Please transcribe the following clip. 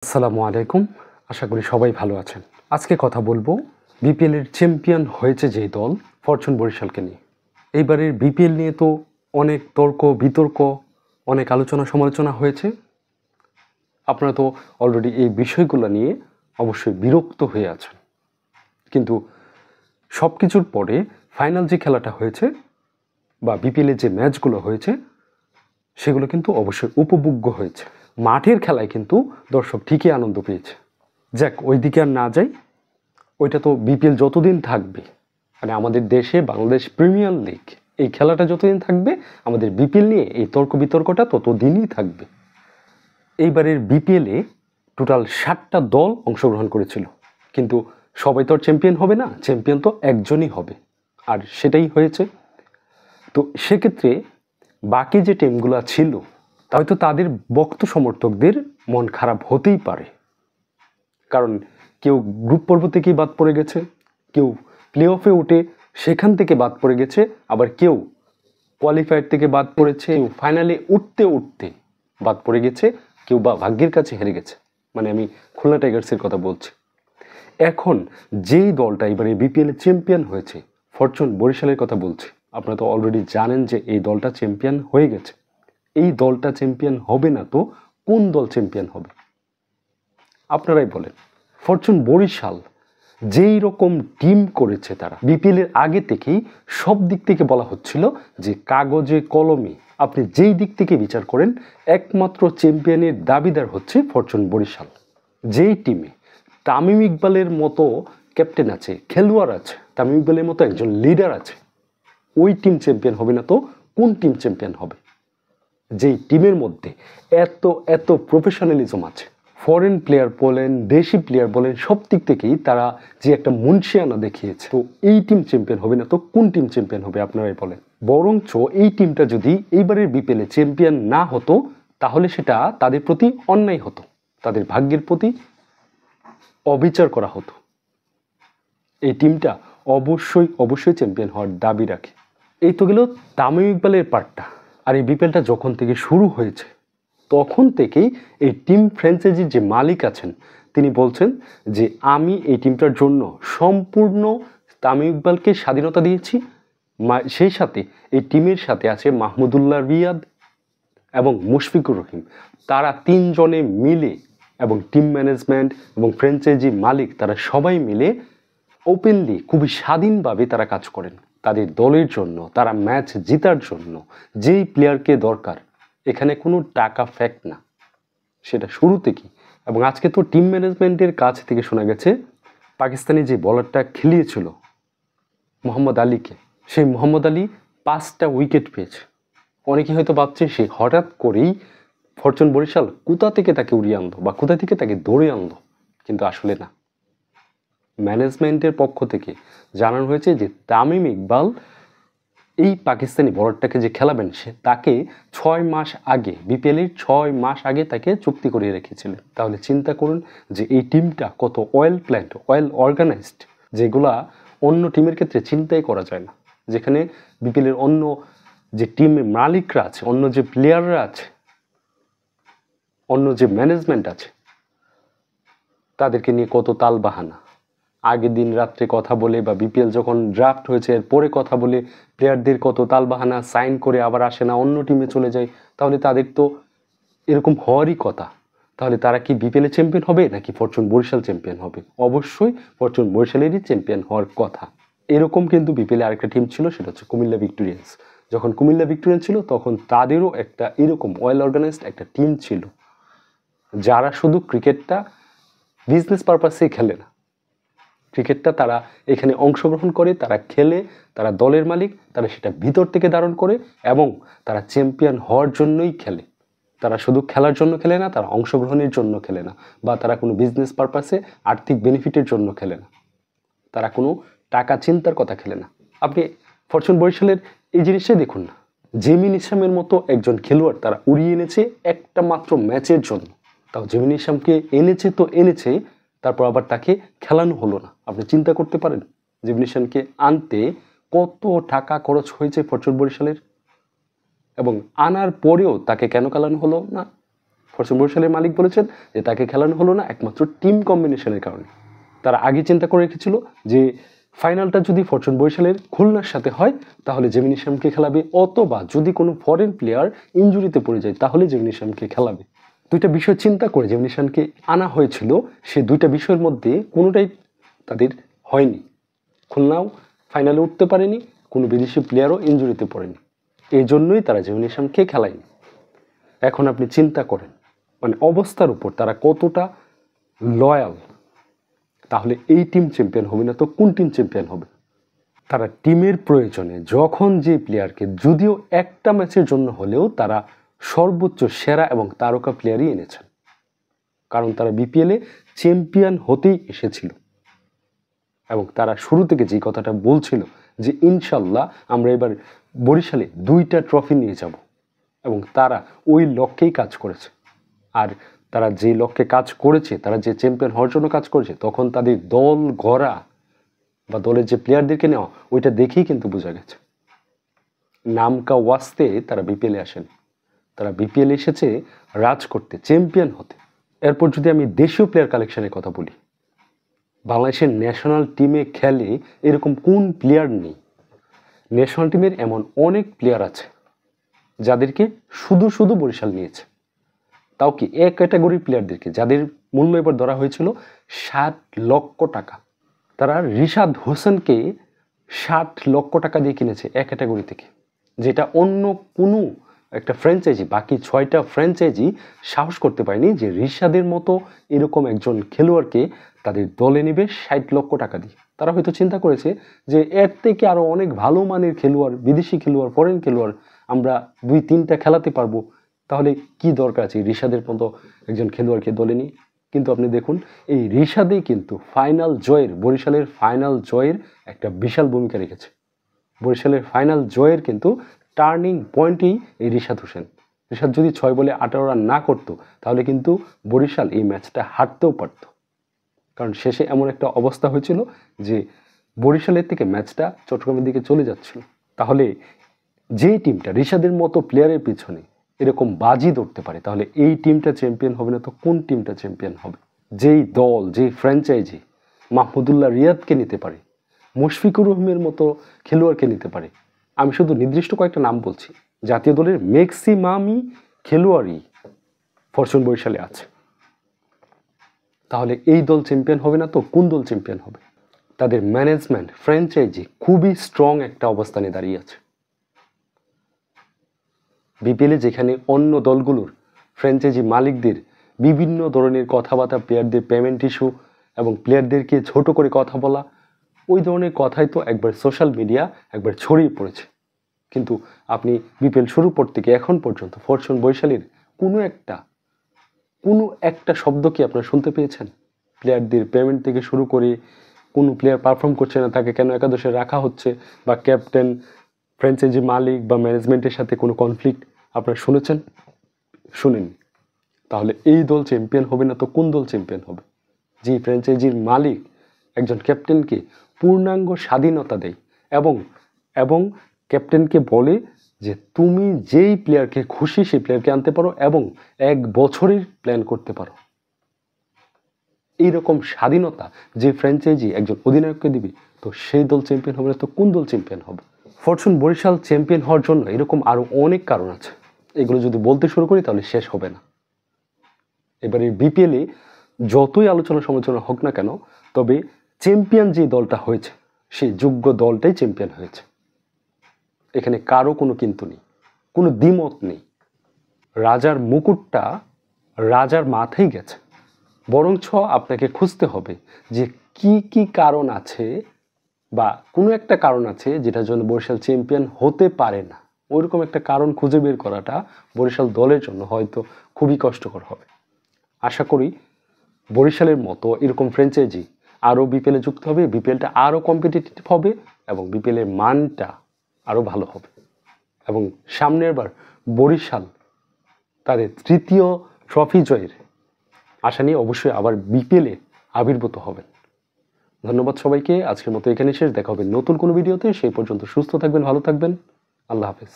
আসসালামু আলাইকুম। আশা করি সবাই ভালো আছেন। আজকে কথা বলবো বিপিএলের চ্যাম্পিয়ন হয়েছে যেই দল ফরচুন বরিশালকে নিয়ে। এইবারের বিপিএল নিয়ে তো অনেক তর্ক বিতর্ক, অনেক আলোচনা সমালোচনা হয়েছে। আপনারা তো অলরেডি এই বিষয়গুলো নিয়ে অবশ্যই বিরক্ত হয়ে আছেন, কিন্তু সব কিছুর পরে ফাইনাল যে খেলাটা হয়েছে বা বিপিএলের যে ম্যাচগুলো হয়েছে সেগুলো কিন্তু অবশ্যই উপভোগ্য হয়েছে। মাঠের খেলায় কিন্তু দর্শক ঠিকই আনন্দ পেয়েছে। যাক, ওই দিকে আর না যাই। ওইটা তো বিপিএল যতদিন থাকবে, মানে আমাদের দেশে বাংলাদেশ প্রিমিয়ার লিগ এই খেলাটা যতদিন থাকবে, আমাদের বিপিএল নিয়ে এই তর্ক বিতর্কটা ততদিনই থাকবে। এইবারের বিপিএলে টোটাল 7টা দল অংশগ্রহণ করেছিল, কিন্তু সবাই তো আর চ্যাম্পিয়ন হবে না। চ্যাম্পিয়ন তো একজনই হবে, আর সেটাই হয়েছে। তো সেক্ষেত্রে বাকি যে টিমগুলো ছিল, হয়তো তাদের ভক্ত সমর্থকদের মন খারাপ হতেই পারে, কারণ কেউ গ্রুপ পর্ব থেকেই বাদ পড়ে গেছে, কেউ প্লে অফে উঠে সেখান থেকে বাদ পড়ে গেছে, আবার কেউ কোয়ালিফায়ার থেকে বাদ পড়েছে, কেউ ফাইনালে উঠতে উঠতে বাদ পড়ে গেছে, কেউ বা ভাগ্যের কাছে হেরে গেছে। মানে আমি খুলনা টাইগার্সের কথা বলছি। এখন যেই দলটা এবারে বিপিএল চ্যাম্পিয়ন হয়েছে, ফরচুন বরিশালের কথা বলছি। আপনারা তো অলরেডি জানেন যে এই দলটা চ্যাম্পিয়ন হয়ে গেছে। এই দলটা চ্যাম্পিয়ন হবে না তো কোন দল চ্যাম্পিয়ন হবে? আপনারাই বলেন। ফরচুন বরিশাল যেই রকম টিম করেছে, তারা বিপিএল এর আগে থেকেই সব দিক থেকে বলা হচ্ছিল যে কাগজে কলমে আপনি যেই দিক থেকে বিচার করেন, একমাত্র চ্যাম্পিয়নের দাবিদার হচ্ছে ফরচুন বরিশাল। যেই টিমে তামিম ইকবালের মতো ক্যাপ্টেন আছে, খেলোয়াড় আছে, তামিম ইকবালের মতো একজন লিডার আছে, ওই টিম চ্যাম্পিয়ন হবে না তো কোন টিম চ্যাম্পিয়ন হবে? যেই টিমের মধ্যে এত এত প্রফেশনালিজম আছে, ফরেন প্লেয়ার বলেন, দেশি প্লেয়ার বলেন, সব দিক থেকেই তারা যে একটা মুনশিয়ানা দেখিয়েছে, তো এই টিম চ্যাম্পিয়ন হবে না তো কোন টিম চ্যাম্পিয়ন হবে আপনারাই বলেন। বরঞ্চ এই টিমটা যদি এইবারের বিপিএলে চ্যাম্পিয়ন না হতো, তাহলে সেটা তাদের প্রতি অন্যায় হতো, তাদের ভাগ্যের প্রতি অবিচার করা হতো। এই টিমটা অবশ্যই অবশ্যই চ্যাম্পিয়ন হওয়ার দাবি রাখে। এই তো গেল তামিম ইকবালের পার্টটা। আর এই বিপিএলটা যখন থেকে শুরু হয়েছে, তখন থেকেই এই টিম ফ্র্যাঞ্চাইজির যে মালিক আছেন, তিনি বলছেন যে আমি এই টিমটার জন্য সম্পূর্ণ তামিম ইকবালকে স্বাধীনতা দিয়েছি। সেই সাথে এই টিমের সাথে আছে মাহমুদুল্লাহ রিয়াদ এবং মুশফিকুর রহিম। তারা তিনজনে মিলে, এবং টিম ম্যানেজমেন্ট এবং ফ্র্যাঞ্চাইজি মালিক, তারা সবাই মিলে ওপেনলি খুবই স্বাধীনভাবে তারা কাজ করেন তাদের দলের জন্য, তারা ম্যাচ জেতার জন্য। যেই প্লেয়ারকে দরকার, এখানে কোনো টাকা ফ্যাক্ট না, সেটা শুরু থেকেই। এবং আজকে তো টিম ম্যানেজমেন্টের কাছ থেকে শোনা গেছে, পাকিস্তানি যে বলারটা খেলিয়েছিল মোহাম্মদ আলীকে, সেই মোহাম্মদ আলী 5টা উইকেট পেয়েছে। অনেকে হয়তো ভাবছে সে হঠাৎ করেই ফরচুন বরিশাল কোথা থেকে তাকে উড়িয়ে আনলো বা কোথা থেকে তাকে ধরে আনলো, কিন্তু আসলে না। ম্যানেজমেন্টের পক্ষ থেকে জানানো হয়েছে যে তামিম ইকবাল এই পাকিস্তানি বলারটাকে যে খেলাবেন, সে তাকে 6 মাস আগে, বিপিএলের 6 মাস আগে তাকে চুক্তি করিয়ে রেখেছিলেন। তাহলে চিন্তা করুন যে এই টিমটা কত ওয়েল প্ল্যান্ড, ওয়েল অর্গানাইজড, যেগুলা অন্য টিমের ক্ষেত্রে চিন্তাই করা যায় না। যেখানে বিপিএলের অন্য যে টিমের মালিকরা আছে, অন্য যে প্লেয়াররা আছে, অন্য যে ম্যানেজমেন্ট আছে, তাদেরকে নিয়ে কত তাল বাহানা, আগের দিন রাত্রে কথা বলে, বা বিপিএল যখন ড্রাফট হয়েছে এরপরে কথা বলে প্লেয়ারদের কত তালবাহানা, সাইন করে আবার আসে না, অন্য টিমে চলে যায়। তাহলে তাদের তো এরকম হওয়ারই কথা। তাহলে তারা কি বিপিএল চ্যাম্পিয়ন হবে নাকি ফরচুন বরিশাল চ্যাম্পিয়ন হবে? অবশ্যই ফরচুন বরিশালেরই চ্যাম্পিয়ন হওয়ার কথা। এরকম কিন্তু বিপিএল আরেকটা টিম ছিল, সেটা হচ্ছে কুমিল্লা ভিক্টোরিয়ান্স। যখন কুমিল্লা ভিক্টোরিয়ান্স ছিল, তখন তাদেরও একটা এরকম ওয়েল অর্গানাইজড একটা টিম ছিল, যারা শুধু ক্রিকেটটা বিজনেস পারপাসে খেলে না, ক্রিকেটটা তারা এখানে অংশগ্রহণ করে, তারা খেলে, তারা দলের মালিক, তারা সেটা ভিতর থেকে ধারণ করে, এবং তারা চ্যাম্পিয়ন হওয়ার জন্যই খেলে। তারা শুধু খেলার জন্য খেলে না, তারা অংশগ্রহণের জন্য খেলে না, বা তারা কোনো বিজনেস পারপাসে আর্থিক বেনিফিটের জন্য খেলে না, তারা কোনো টাকা চিন্তার কথা খেলে না। আপনি ফরচুন বরিশালের এই জিনিসটাই দেখুন না, জেমিন ইসলামের মতো একজন খেলোয়াড় তারা উড়িয়ে এনেছে একটা মাত্র ম্যাচের জন্য। তাও জেমিন ইসলামকে এনেছে তো এনেছে, তারপর আবার তাকে খেলানো হলো না। আপনি চিন্তা করতে পারেন জেমিন ইসলামকে আনতে কত টাকা খরচ হয়েছে ফরচুন বরিশালের, এবং আনার পরেও তাকে কেন খেলানো হলো না? ফরচুন বরিশালের মালিক বলেছেন যে তাকে খেলানো হলো না একমাত্র টিম কম্বিনেশনের কারণে। তারা আগে চিন্তা করে রেখেছিল যে ফাইনালটা যদি ফরচুন বরিশালের খুলনার সাথে হয় তাহলে জেমিন ইসলামকে খেলাবে, অথবা যদি কোনো ফরেন প্লেয়ার ইনজুরিতে পড়ে যায় তাহলে জেমিন ইসলামকে খেলাবে। দুইটা বিষয় চিন্তা করে জেমিন ইসলামকে আনা হয়েছিল, সে দুইটা বিষয়ের মধ্যে কোনোটাই তাদের হয়নি। খুলনাও ফাইনালে উঠতে পারেনি, কোনো বিদেশি প্লেয়ারও ইনজুরিতে পড়েনি, এই জন্যই তারা জেমিন ইসলামকে খেলায়নি। এখন আপনি চিন্তা করেন মানে অবস্থার উপর তারা কতটা লয়াল। তাহলে এই টিম চ্যাম্পিয়ন হবে না তো কোন টিম চ্যাম্পিয়ন হবে? তারা টিমের প্রয়োজনে যখন যে প্লেয়ারকে, যদিও একটা ম্যাচের জন্য হলেও, তারা সর্বোচ্চ সেরা এবং তারকা প্লেয়ারই এনেছেন, কারণ তারা বিপিএলে চ্যাম্পিয়ন হতেই এসেছিল। এবং তারা শুরু থেকে যে কথাটা বলছিল যে ইনশাল্লাহ আমরা এবার বরিশালে 2টা ট্রফি নিয়ে যাব, এবং তারা ওই লক্ষ্যেই কাজ করেছে। আর তারা যে লক্ষ্যে কাজ করেছে, তারা যে চ্যাম্পিয়ন হওয়ার জন্য কাজ করেছে, তখন তাদের দল গড়া বা দলের যে প্লেয়ারদেরকে নেওয়া ওইটা দেখেই কিন্তু বোঝা গেছে। নামকা ওয়াস্তে তারা বিপিএলে আসেন, তারা বিপিএল এসেছে রাজ করতে, চ্যাম্পিয়ন হতে। এরপর যদি আমি দেশীয় প্লেয়ার কালেকশনের কথা বলি, বাংলাদেশের ন্যাশনাল টিমে খেলে এরকম কোন প্লেয়ার নেই? ন্যাশনাল টিমের এমন অনেক প্লেয়ার আছে যাদেরকে শুধু শুধু বরিশাল নিয়েছে, তাও কি এক ক্যাটাগরির প্লেয়ারদেরকে, যাদের মূল্য এবার ধরা হয়েছিল 60 লক্ষ টাকা। তারা রিশাদ হোসেনকে 60 লক্ষ টাকা দিয়ে কিনেছে এক ক্যাটাগরি থেকে, যেটা অন্য কোনো একটা ফ্র্যাঞ্চাইজি, বাকি 6টা ফ্র্যাঞ্চাইজি সাহস করতে পারেনি যে রিশাদের মতো এরকম একজন খেলোয়াড়কে তাদের দলে নেবে 60 লক্ষ টাকা দিয়ে। তারা হয়তো চিন্তা করেছে যে এর থেকে আরও অনেক ভালো মানের খেলোয়াড়, বিদেশি খেলোয়াড়, ফরেন খেলোয়াড় আমরা 2-3টা খেলাতে পারবো, তাহলে কি দরকার আছে রিশাদের মতো একজন খেলোয়াড়কে দলে নিয়ে। কিন্তু আপনি দেখুন এই রিশাদেই কিন্তু ফাইনাল জয়ের, বরিশালের ফাইনাল জয়ের একটা বিশাল ভূমিকা রেখেছে। বরিশালের ফাইনাল জয়ের কিন্তু টার্নিং পয়েন্টেই এই রিশাদ হোসেন। রিশাদ যদি 6 বলে 18 রান না করতো তাহলে কিন্তু বরিশাল এই ম্যাচটা হারতেও পারত, কারণ শেষে এমন একটা অবস্থা হয়েছিল যে বরিশালের থেকে ম্যাচটা চট্টগ্রামের দিকে চলে যাচ্ছিল। তাহলে যেই টিমটা রিশাদের মতো প্লেয়ারের পিছনে এরকম বাজি ধরতে পারে, তাহলে এই টিমটা চ্যাম্পিয়ন হবে না তো কোন টিমটা চ্যাম্পিয়ন হবে? যেই দল, যেই ফ্র্যাঞ্চাইজি মাহমুদুল্লাহ রিয়াদকে নিতে পারে, মুশফিকুর রহিমের মতো খেলোয়াড়কে নিতে পারে, আমি শুধু নির্দিষ্ট কয়েকটা নাম বলছি, জাতীয় দলের ম্যাক্সিমামই খেলোয়াড়ই ফরচুন বরিশালে আছে, তাহলে এই দল চ্যাম্পিয়ন হবে না তো কোন দল চ্যাম্পিয়ন হবে? তাদের ম্যানেজমেন্ট, ফ্র্যাঞ্চাইজি খুবই স্ট্রং একটা অবস্থানে দাঁড়িয়ে আছে। বিপিএলে যেখানে অন্য দলগুলোর ফ্র্যাঞ্চাইজি মালিকদের বিভিন্ন ধরনের কথাবার্তা, প্লেয়ারদের পেমেন্ট ইস্যু এবং প্লেয়ারদেরকে ছোট করে কথা বলা, ওই ধরনের কথাই তো একবার সোশ্যাল মিডিয়া একবার ছড়িয়ে পড়েছে। কিন্তু আপনি বিপিএল শুরুর পর থেকে এখন পর্যন্ত ফরচুন বরিশালের কোনো একটা শব্দ কি আপনারা শুনতে পেয়েছেন? প্লেয়ারদের পেমেন্ট থেকে শুরু করে কোনো প্লেয়ার পারফর্ম করছে না তাকে কেন একাদশে রাখা হচ্ছে, বা ক্যাপ্টেন, ফ্র্যাঞ্চাইজি মালিক বা ম্যানেজমেন্টের সাথে কোনো কনফ্লিক্ট আপনারা শুনেছেন? শুনেননি। তাহলে এই দল চ্যাম্পিয়ন হবে না তো কোন দল চ্যাম্পিয়ন হবে? যে ফ্র্যাঞ্চাইজির মালিক একজন ক্যাপ্টেনকে পূর্ণাঙ্গ স্বাধীনতা দেয় এবং ক্যাপ্টেনকে বলে যে তুমি যেই প্লেয়ারকে খুশি সেই প্লেয়ারকে আনতে পারো এবং 1 বছরের প্ল্যান করতে পারো। এইরকম স্বাধীনতা যে ফ্র্যাঞ্চাইজি একজন অধিনায়ককে দিবে, তো সেই দল চ্যাম্পিয়ন হবে না তো কোন দল চ্যাম্পিয়ন হবে? ফরচুন বরিশাল চ্যাম্পিয়ন হওয়ার জন্য এরকম আরও অনেক কারণ আছে, এগুলো যদি বলতে শুরু করি তাহলে শেষ হবে না। এবারে বিপিএলে যতই আলোচনা সমালোচনা হোক না কেন, তবে চ্যাম্পিয়ন যে দলটা হয়েছে সেই যোগ্য দলটাই চ্যাম্পিয়ন হয়েছে, এখানে কারো কোনো কিন্তু নেই, কোনো দ্বিমত নেই। রাজার মুকুটটা রাজার মাথায় গেছে, বরঞ্চ আপনাকে খুঁজতে হবে যে কি কি কারণ আছে, বা কোনো একটা কারণ আছে যেটার জন্য বরিশাল চ্যাম্পিয়ন হতে পারে না। ওইরকম একটা কারণ খুঁজে বের করাটা বরিশাল দলের জন্য হয়তো খুবই কষ্টকর হবে। আশা করি বরিশালের মতো এরকম ফ্র্যাঞ্চাইজি আরও বিপিএলে যুক্ত হবে, বিপিএলটা আরও কম্পিটিটিভ হবে এবং বিপিএলের মানটা আরও ভালো হবে, এবং সামনের বার বরিশাল তাদের 3য় ট্রফি জয়ের আশা নিয়ে অবশ্যই আবার বিপিএলে আবির্ভূত হবেন। ধন্যবাদ সবাইকে, আজকের মতো এখানে শেষ। দেখা হবে নতুন কোনো ভিডিওতে, সেই পর্যন্ত সুস্থ থাকবেন, ভালো থাকবেন, আল্লাহ হাফেজ।